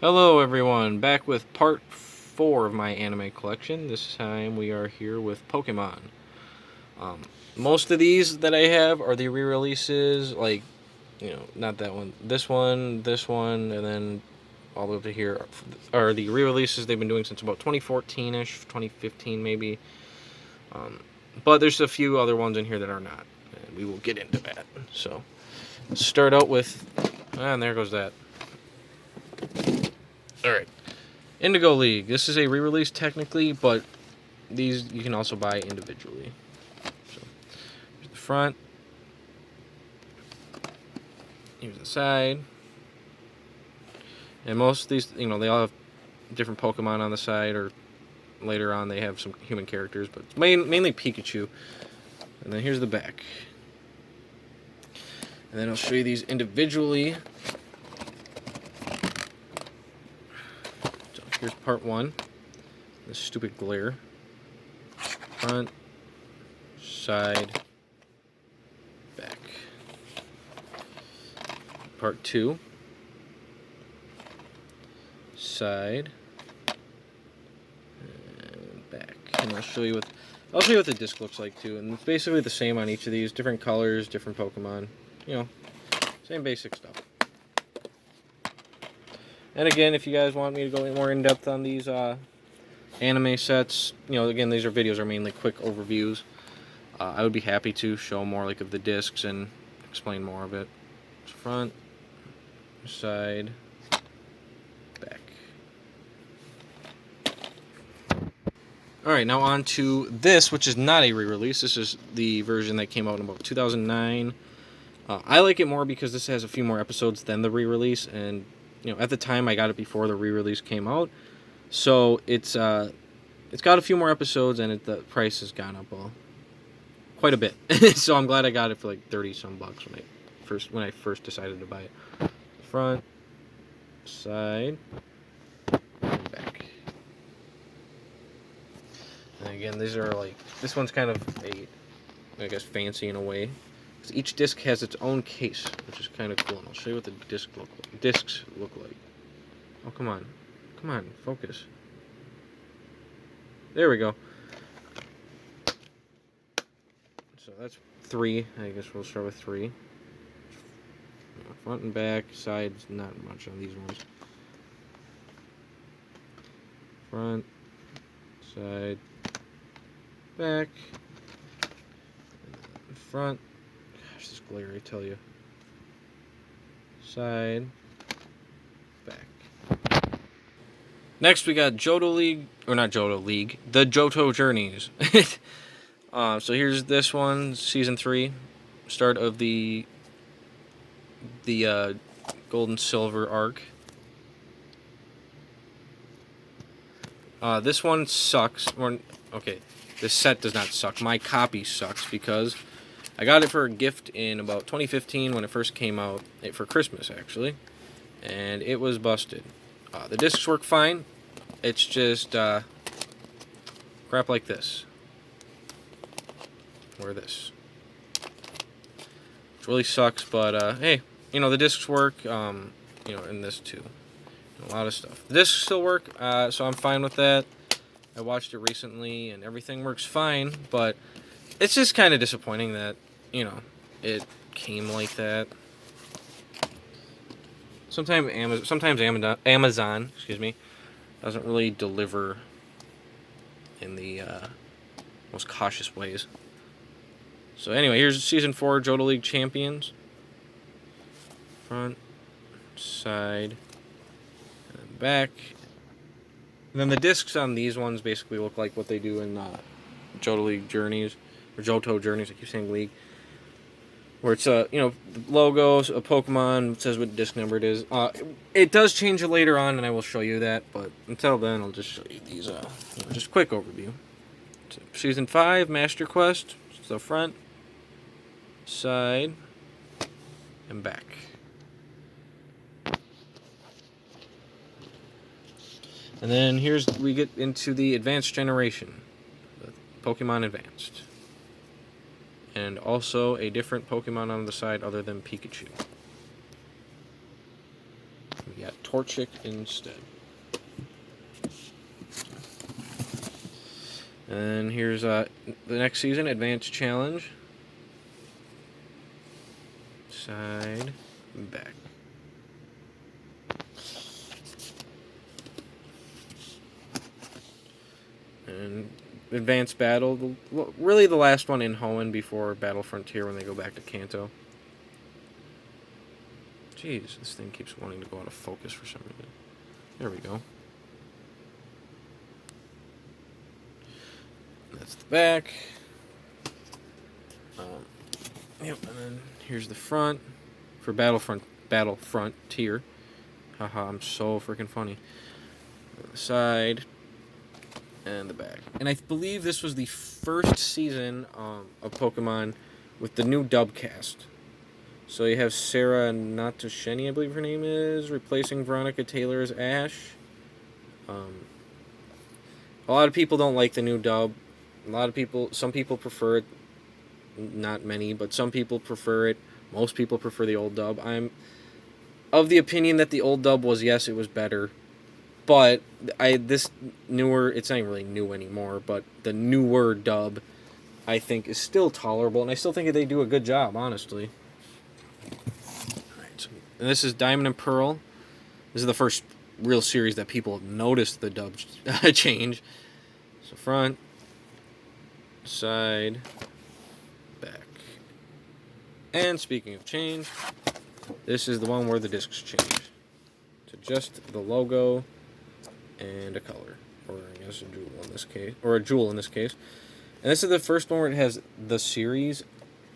Hello everyone, back with part 4 of my anime collection. This time we are here with Pokemon. Most of these that I have are the re-releases, like, not that one, this one, and then all the way up to here are the re-releases they've been doing since about 2014-ish, 2015 maybe. But there's a few other ones in here that are not, and we will get into that. So, let's start out with, and there goes that. Alright. Indigo League. This is a re-release technically, but these you can also buy individually. So, here's the front. Here's the side. And most of these, they all have different Pokemon on the side, or later on they have some human characters, but it's mainly Pikachu. And then here's the back. And then I'll show you these individually. Here's part 1. This stupid glare. Front, side, back. Part 2. Side, and back. And I'll show you what the disc looks like too. And it's basically the same on each of these. Different colors, different Pokemon. Same basic stuff. And again, if you guys want me to go more in depth on these anime sets, again, these are mainly quick overviews. I would be happy to show more like of the discs and explain more of it. Front, side, back. Alright, now on to this, which is not a re-release. This is the version that came out in about 2009. I like it more because this has a few more episodes than the re-release, and at the time I got it before the re-release came out, so it's got a few more episodes, and the price has gone up quite a bit. So I'm glad I got it for like 30-some bucks when I first decided to buy it. Front, side, and back. And again, these are this one's kind of I guess fancy in a way. Each disc has its own case, which is kind of cool. And I'll show you what the discs look like. Oh, come on, focus. There we go. So that's 3. I guess we'll start with 3. Front and back, sides, not much on these ones. Front, side, back, front. Gosh, this glare, I tell you. Side, back. Next, we got Johto League, or not Johto League, the Johto Journeys. So here's this one, Season 3, start of the Gold and Silver arc. This one sucks. Okay, this set does not suck. My copy sucks because I got it for a gift in about 2015 when it first came out, for Christmas actually, and it was busted. The discs work fine. It's just crap like this, or this, which really sucks. But hey, the discs work. And this too. A lot of stuff. The discs still work, so I'm fine with that. I watched it recently, and everything works fine. But it's just kind of disappointing that it came like that. Sometimes Amazon, doesn't really deliver in the most cautious ways. So anyway, here's Season 4 Johto League Champions. Front, side, and back. And then the discs on these ones basically look like what they do in Johto League Journeys, or Johto Journeys, I keep saying League. Where it's, the logos, a Pokemon, says what disc number it is. It does change it later on, and I will show you that, but until then, I'll just show you these, just a quick overview. So, Season 5, Master Quest, so front, side, and back. And then we get into the Advanced Generation, Pokemon Advanced. And also a different Pokemon on the side other than Pikachu. We got Torchic instead. And here's the next season, Advanced Challenge. Side, back. And Advanced Battle, really the last one in Hoenn before Battle Frontier when they go back to Kanto. Jeez, this thing keeps wanting to go out of focus for some reason. There we go. That's the back. Yep, and then here's the front for Battle Frontier. Haha, I'm so freaking funny. The side and the back. And I believe this was the first season of Pokemon with the new dub cast. So you have Sarah Natasheni, I believe her name is, replacing Veronica Taylor as Ash. A lot of people don't like the new dub. Some people prefer it. Not many, but some people prefer it. Most people prefer the old dub. I'm of the opinion that the old dub was, yes, it was better. But this newer, it's not really new anymore, but the newer dub, I think, is still tolerable, and I still think they do a good job, honestly. Alright, so, and this is Diamond and Pearl. This is the first real series that people have noticed the dub change. So front, side, back. And speaking of change, this is the one where the discs change. So just the logo and a color, or I guess a jewel in this case, or a jewel in this case. And this is the first one where it has the series,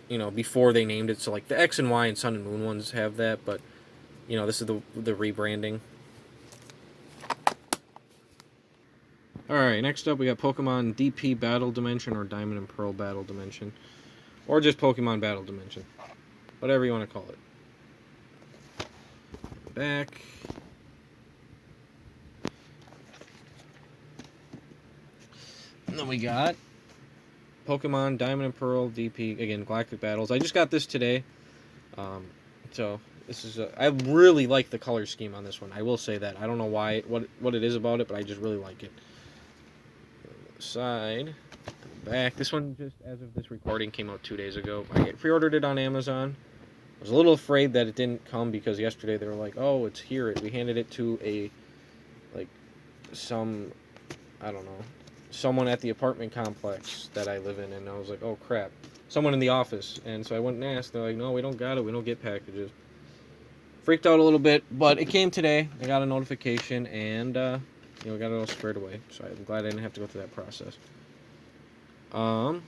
you know, before they named it. So like the X and Y and Sun and Moon ones have that, but you know, this is the rebranding. Alright, next up we got Pokemon DP Battle Dimension, or Diamond and Pearl Battle Dimension, or just Pokemon Battle Dimension, whatever you want to call it. Back. And then we got Pokemon Diamond and Pearl DP, again, Galactic Battles. I just got this today, so this is I really like the color scheme on this one. I will say that. I don't know why, what it is about it, but I just really like it. Side, and back. This one, just as of this recording, came out 2 days ago. I pre-ordered it on Amazon. I was a little afraid that it didn't come because yesterday they were like, "Oh, it's here." We handed it to I don't know, someone at the apartment complex that I live in, and I was like, "Oh crap!" Someone in the office, and so I went and asked. They're like, "No, we don't got it. We don't get packages." Freaked out a little bit, but it came today. I got a notification, and got it all squared away. So I'm glad I didn't have to go through that process. So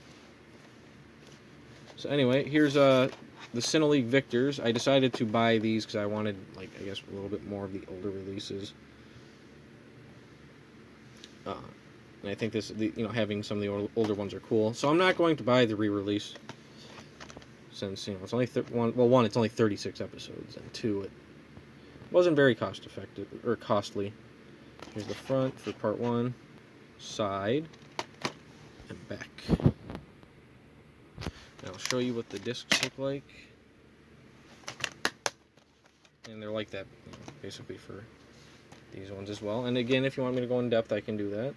anyway, here's the Sinnoh League Victors. I decided to buy these because I wanted, I guess, a little bit more of the older releases. And I think having some of the older ones are cool. So I'm not going to buy the re-release, since it's only one, it's only 36 episodes, and two, it wasn't very cost-effective or costly. Here's the front for part 1, side, and back. And I'll show you what the discs look like. And they're like that, basically, for these ones as well. And again, if you want me to go in depth, I can do that.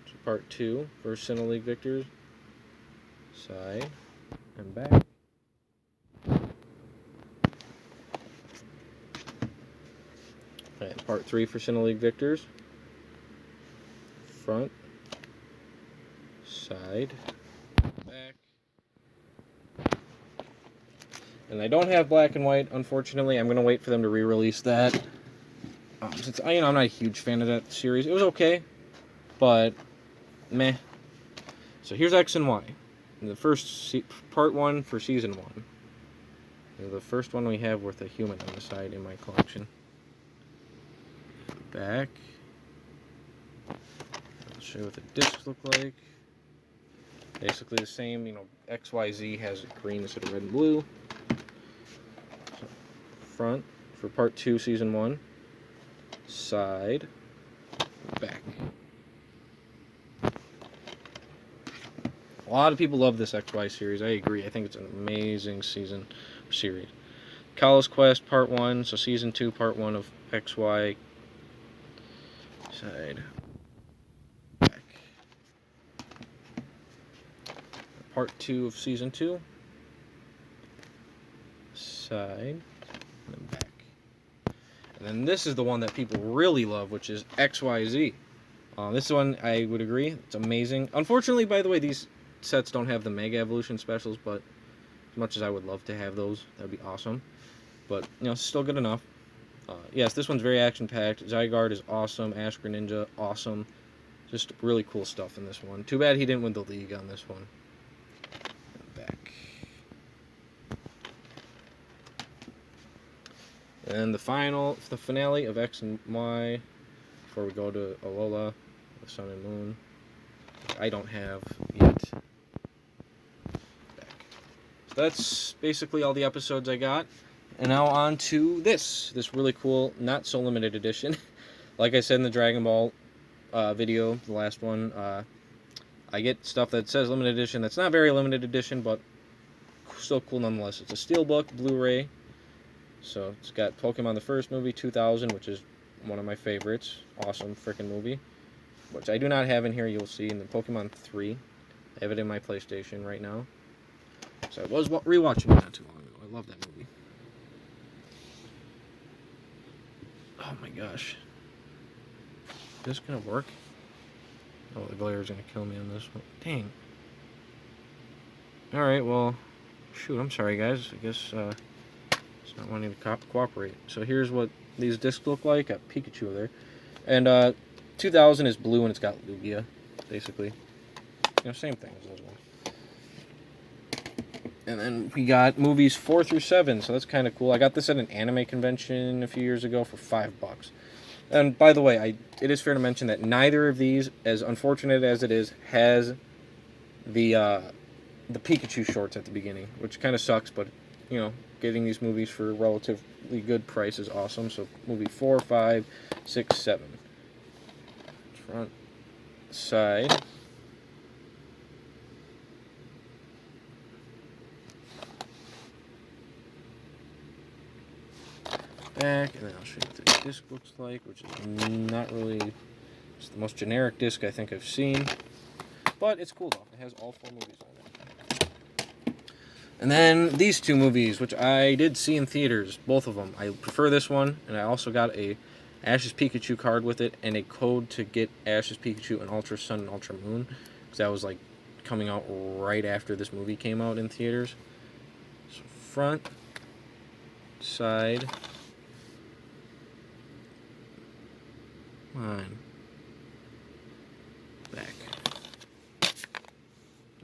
So part 2 for Sinnoh League Victors, side, and back. Alright, part 3 for Sinnoh League Victors. Front, side, back. And I don't have black and white, unfortunately. I'm going to wait for them to re-release that. Since I'm not a huge fan of that series. It was okay, but meh. So here's X and Y. And the first part 1 for season 1. And the first one we have with a human on the side in my collection. Back. I'll show you what the discs look like. Basically the same, XYZ has green instead of red and blue. So, front for part 2, season 1. Side, back. A lot of people love this XY series. I agree. I think it's an amazing series. Kalos Quest Part 1, so Season 2, Part 1 of XY Side. Back. Part 2 of Season 2. Side. And then back. And then this is the one that people really love, which is XYZ. This one, I would agree, it's amazing. Unfortunately, by the way, these sets don't have the Mega Evolution specials, but as much as I would love to have those, that'd be awesome. But, you know, still good enough. Yes, this one's very action-packed. Zygarde is awesome. Ash Greninja, awesome. Just really cool stuff in this one. Too bad he didn't win the league on this one. And back. And the finale of X and Y, before we go to Alola, the Sun and Moon, which I don't have yet. Back. So that's basically all the episodes I got. And now on to this really cool, not so limited edition. Like I said in the Dragon Ball video, the last one, I get stuff that says limited edition that's not very limited edition, but still cool nonetheless. It's a Steelbook Blu-ray. So it's got Pokemon the first movie, 2000, which is one of my favorites. Awesome freaking movie. Which I do not have in here, you'll see, in the Pokemon 3. I have it in my PlayStation right now. So I was rewatching it not too long ago. I love that movie. Oh my gosh. Is this gonna work? Oh, the glare is gonna kill me on this one. Dang. Alright, well, shoot, I'm sorry guys. I guess it's not wanting to cooperate. So here's what these discs look like. Got Pikachu there. And 2000 is blue and it's got Lugia, basically. You know, same thing as those ones. And then we got movies 4 through 7, so that's kind of cool. I got this at an anime convention a few years ago for $5. And by the way, it is fair to mention that neither of these, as unfortunate as it is, has the Pikachu shorts at the beginning, which kind of sucks, but, you know, getting these movies for a relatively good price is awesome. So movie 4, 5, 6, 7. Front, side. Back, and then I'll show you what the disc looks like, which is not really, it's the most generic disc I think I've seen, but it's cool though. It has all 4 movies on it. And then these 2 movies, which I did see in theaters, both of them. I prefer this one, and I also got a Ash's Pikachu card with it, and a code to get Ash's Pikachu and Ultra Sun and Ultra Moon, because that was like coming out right after this movie came out in theaters. So front, side. On. Back.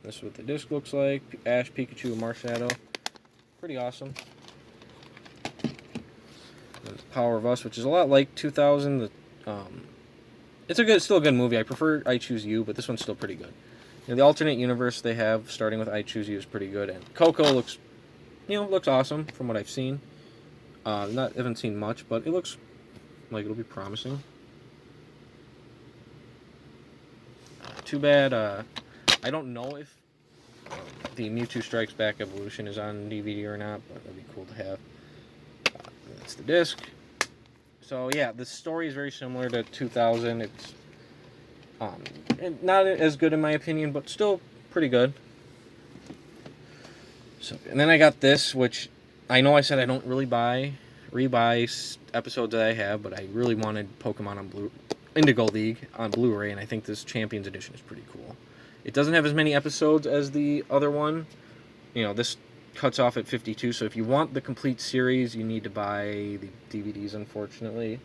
This is what the disc looks like. Ash, Pikachu, and Marshadow. Pretty awesome. And Power of Us, which is a lot like 2000. It's still a good movie. I prefer I Choose You, but this one's still pretty good. You know, the alternate universe they have, starting with I Choose You, is pretty good. And Coco looks awesome from what I've seen. Haven't seen much, but it looks like it'll be promising. Too bad, I don't know if the Mewtwo Strikes Back Evolution is on DVD or not, but that'd be cool to have. That's the disc. So yeah, the story is very similar to 2000. It's not as good in my opinion, but still pretty good. So, and then I got this, which I know I said I don't really rebuy episodes that I have, but I really wanted Pokemon on Indigo League on Blu-ray, and I think this Champions Edition is pretty cool. It doesn't have as many episodes as the other one. You know, this cuts off at 52, so if you want the complete series, you need to buy the DVDs, unfortunately.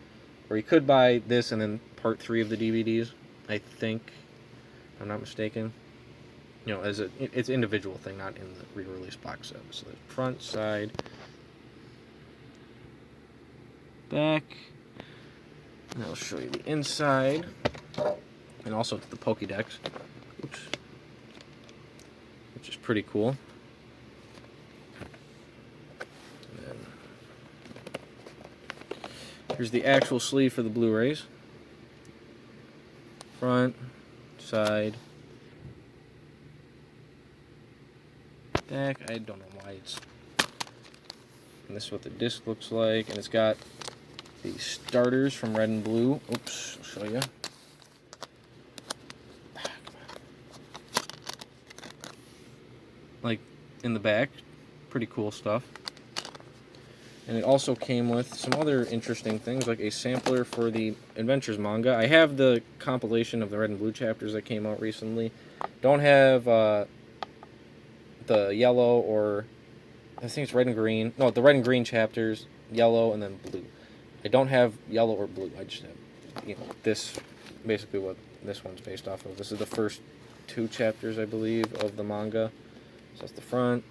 Or you could buy this and then part 3 of the DVDs, I think. If I'm not mistaken. You know, it's an individual thing, not in the re-release box set. So the front, side, back. And I'll show you the inside, and also the Pokédex, which is pretty cool. And then here's the actual sleeve for the Blu-rays. Front, side, back. I don't know why it's. And this is what the disc looks like, and it's got The starters from Red and Blue. Oops, I'll show you. Like in the back, pretty cool stuff. And it also came with some other interesting things, like a sampler for the Adventures manga. I have the compilation of the Red and Blue chapters that came out recently. Don't have the yellow or I think it's red and green. No, the red and green chapters, yellow and then blue. I don't have yellow or blue. I just have, this, basically what this one's based off of. This is the first 2 chapters, I believe, of the manga. So that's the front.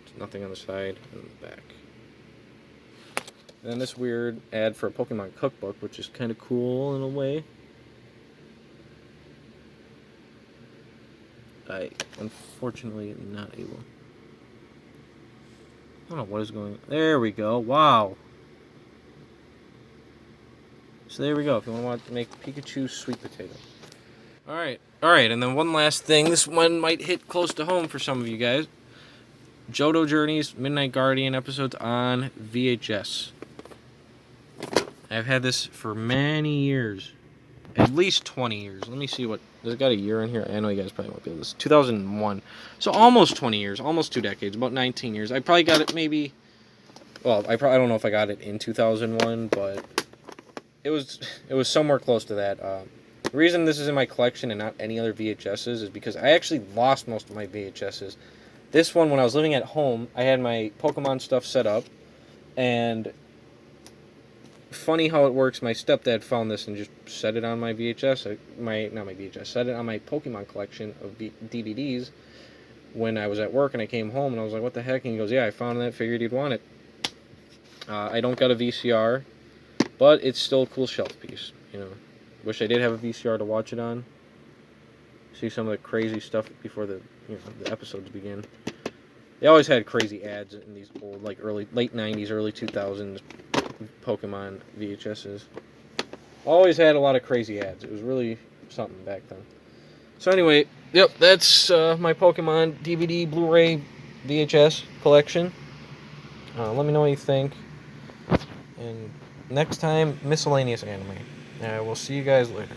There's nothing on the side and the back. And then this weird ad for a Pokemon cookbook, which is kind of cool in a way. I unfortunately am not able. I don't know what is going on. There we go. Wow. So there we go. If you want to make Pikachu sweet potato. Alright. Alright, and then one last thing. This one might hit close to home for some of you guys. Johto Journey's Midnight Guardian episodes on VHS. I've had this for many years. At least 20 years. Let me see what... There's got a year in here. I know you guys probably won't be able to... This 2001. So almost 20 years. Almost 2 decades. About 19 years. I probably got it maybe... Well, I don't know if I got it in 2001, but... It was somewhere close to that. The reason this is in my collection and not any other VHSs is because I actually lost most of my VHSs. This one, when I was living at home, I had my Pokemon stuff set up, and funny how it works, my stepdad found this and just set it on my VHS, set it on my Pokemon collection of DVDs when I was at work, and I came home, and I was like, what the heck? And he goes, yeah, I found that, figured you'd want it. I don't got a VCR, but it's still a cool shelf piece, Wish I did have a VCR to watch it on. See some of the crazy stuff before the episodes begin. They always had crazy ads in these old, late 90s, early 2000s Pokemon VHSs. Always had a lot of crazy ads. It was really something back then. So anyway, yep, that's my Pokemon DVD, Blu-ray, VHS collection. Let me know what you think. And next time, miscellaneous anime. We'll see you guys later.